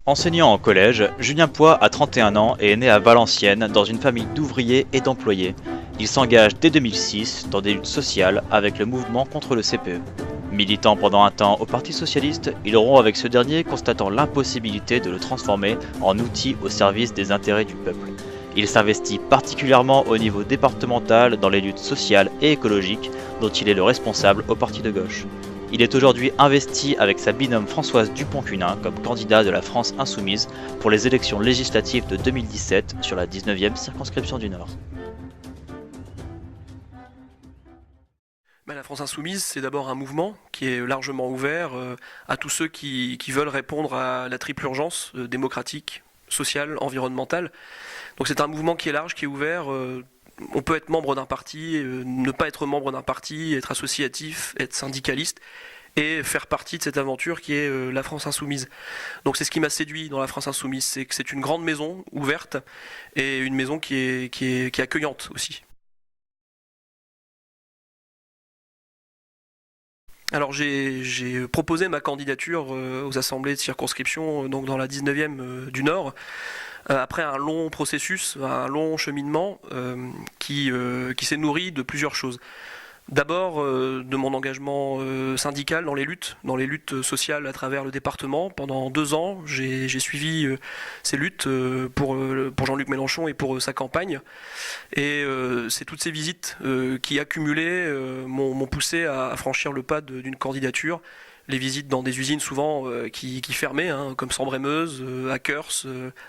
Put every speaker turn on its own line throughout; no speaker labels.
Enseignant en collège, Julien Poix a 31 ans et est né à Valenciennes dans une famille d'ouvriers et d'employés. Il s'engage dès 2006 dans des luttes sociales avec le mouvement contre le CPE. Militant pendant un temps au Parti Socialiste, il rompt avec ce dernier constatant l'impossibilité de le transformer en outil au service des intérêts du peuple. Il s'investit particulièrement au niveau départemental dans les luttes sociales et écologiques dont il est le responsable au parti de gauche. Il est aujourd'hui investi avec sa binôme Françoise Dupont-Cunin comme candidat de la France Insoumise pour les élections législatives de 2017 sur la 19e circonscription du Nord.
La France Insoumise, c'est d'abord un mouvement qui est largement ouvert à tous ceux qui veulent répondre à la triple urgence démocratique, sociale, environnementale. Donc c'est un mouvement qui est large, qui est ouvert. On peut être membre d'un parti, ne pas être membre d'un parti, être associatif, être syndicaliste et faire partie de cette aventure qui est la France Insoumise. Donc c'est ce qui m'a séduit dans la France Insoumise, c'est que c'est une grande maison ouverte et une maison qui est accueillante aussi. Alors j'ai proposé ma candidature aux assemblées de circonscription donc dans la 19e du Nord, après un long processus, un long cheminement qui s'est nourri de plusieurs choses. D'abord de mon engagement syndical dans les luttes sociales à travers le département. Pendant 2 ans, j'ai suivi ces luttes pour Jean-Luc Mélenchon et pour sa campagne. Et c'est toutes ces visites qui, accumulées, m'ont poussé à franchir le pas d'une candidature. Les visites dans des usines souvent qui fermaient, comme Sambre-et-Meuse, à Keurs,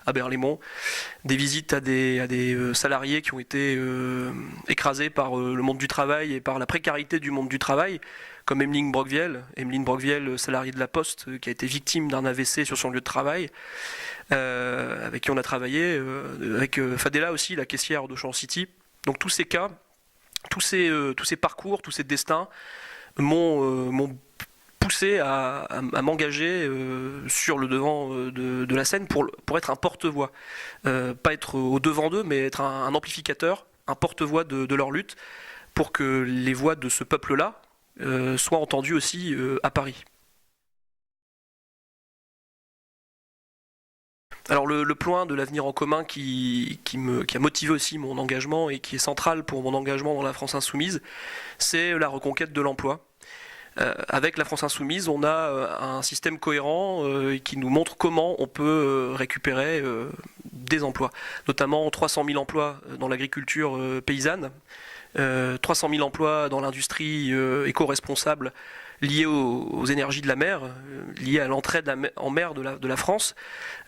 à Berlaymont. Des visites à des salariés qui ont été écrasés par le monde du travail et par la précarité du monde du travail, comme Emeline Brockviel, salariée de la Poste, qui a été victime d'un AVC sur son lieu de travail, avec qui on a travaillé, avec Fadela aussi, la caissière d'Auchan City. Donc tous ces cas, tous ces parcours, tous ces destins m'ont poussé à m'engager sur le devant de la scène pour être un porte-voix. Pas être au devant d'eux, mais être un amplificateur, un porte-voix de leur lutte, pour que les voix de ce peuple-là soient entendues aussi à Paris. Alors le point de l'avenir en commun qui a motivé aussi mon engagement et qui est central pour mon engagement dans la France Insoumise, c'est la reconquête de l'emploi. Avec la France Insoumise, on a un système cohérent qui nous montre comment on peut récupérer des emplois, notamment 300 000 emplois dans l'agriculture paysanne, 300 000 emplois dans l'industrie éco-responsable liée aux énergies de la mer, liée à l'entraide en mer de la France,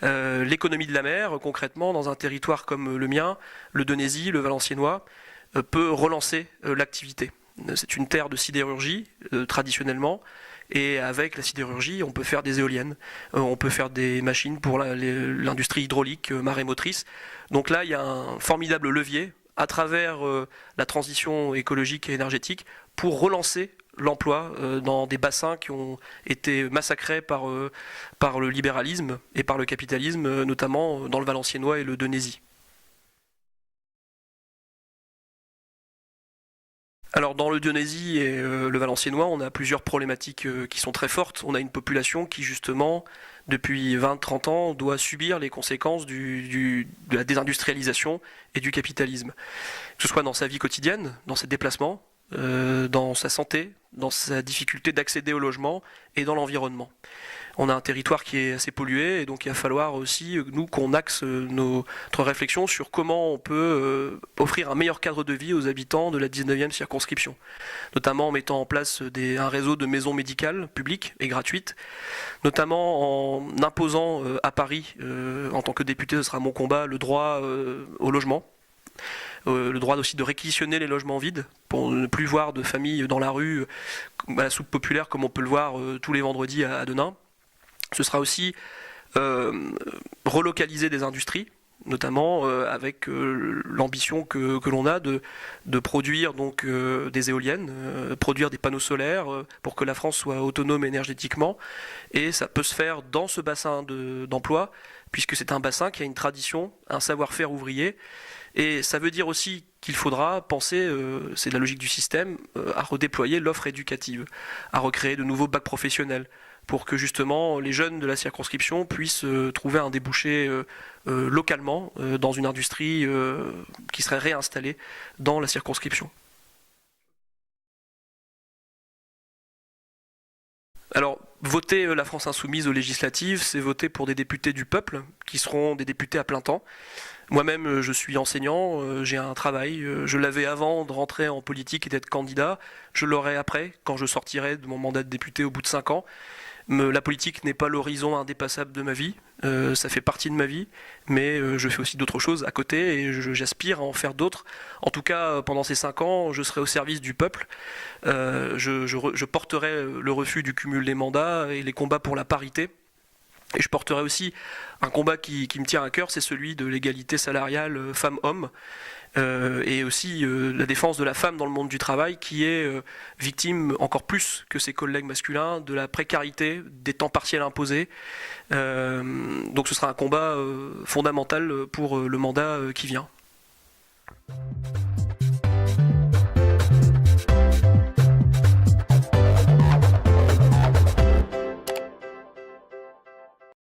l'économie de la mer, concrètement, dans un territoire comme le mien, le Donésy, le Valenciennois, peut relancer l'activité. C'est une terre de sidérurgie, traditionnellement, et avec la sidérurgie, on peut faire des éoliennes, on peut faire des machines pour l'industrie hydraulique, marémotrice. Donc là, il y a un formidable levier à travers la transition écologique et énergétique pour relancer l'emploi dans des bassins qui ont été massacrés par le libéralisme et par le capitalisme, notamment dans le Valenciennois et le Donésy. Alors dans le Donésy et le Valenciennois, on a plusieurs problématiques qui sont très fortes. On a une population qui justement, depuis 20-30 ans, doit subir les conséquences de la désindustrialisation et du capitalisme. Que ce soit dans sa vie quotidienne, dans ses déplacements, dans sa santé, dans sa difficulté d'accéder au logement et dans l'environnement. On a un territoire qui est assez pollué et donc il va falloir aussi, nous, qu'on axe notre réflexion sur comment on peut offrir un meilleur cadre de vie aux habitants de la 19e circonscription, notamment en mettant en place un réseau de maisons médicales publiques et gratuites, notamment en imposant à Paris, en tant que député, ce sera mon combat, le droit au logement. Le droit aussi de réquisitionner les logements vides pour ne plus voir de familles dans la rue à la soupe populaire comme on peut le voir tous les vendredis à Denain. Ce sera aussi relocaliser des industries, notamment avec l'ambition que l'on a de produire donc des éoliennes, produire des panneaux solaires pour que la France soit autonome énergétiquement. Et ça peut se faire dans ce bassin d'emploi, puisque c'est un bassin qui a une tradition, un savoir-faire ouvrier. Et ça veut dire aussi qu'il faudra penser, c'est la logique du système, à redéployer l'offre éducative, à recréer de nouveaux bacs professionnels, pour que justement les jeunes de la circonscription puissent trouver un débouché localement dans une industrie qui serait réinstallée dans la circonscription. Alors, voter la France insoumise aux législatives, c'est voter pour des députés du peuple, qui seront des députés à plein temps. Moi-même, je suis enseignant, j'ai un travail, je l'avais avant de rentrer en politique et d'être candidat, je l'aurai après, quand je sortirai de mon mandat de député au bout de 5 ans. La politique n'est pas l'horizon indépassable de ma vie, ça fait partie de ma vie, mais je fais aussi d'autres choses à côté et j'aspire à en faire d'autres. En tout cas, pendant ces 5 ans, je serai au service du peuple, je porterai le refus du cumul des mandats et les combats pour la parité. Et je porterai aussi un combat qui me tient à cœur, c'est celui de l'égalité salariale femmes-hommes, et aussi la défense de la femme dans le monde du travail, qui est victime encore plus que ses collègues masculins de la précarité, des temps partiels imposés. Donc ce sera un combat fondamental pour le mandat qui vient.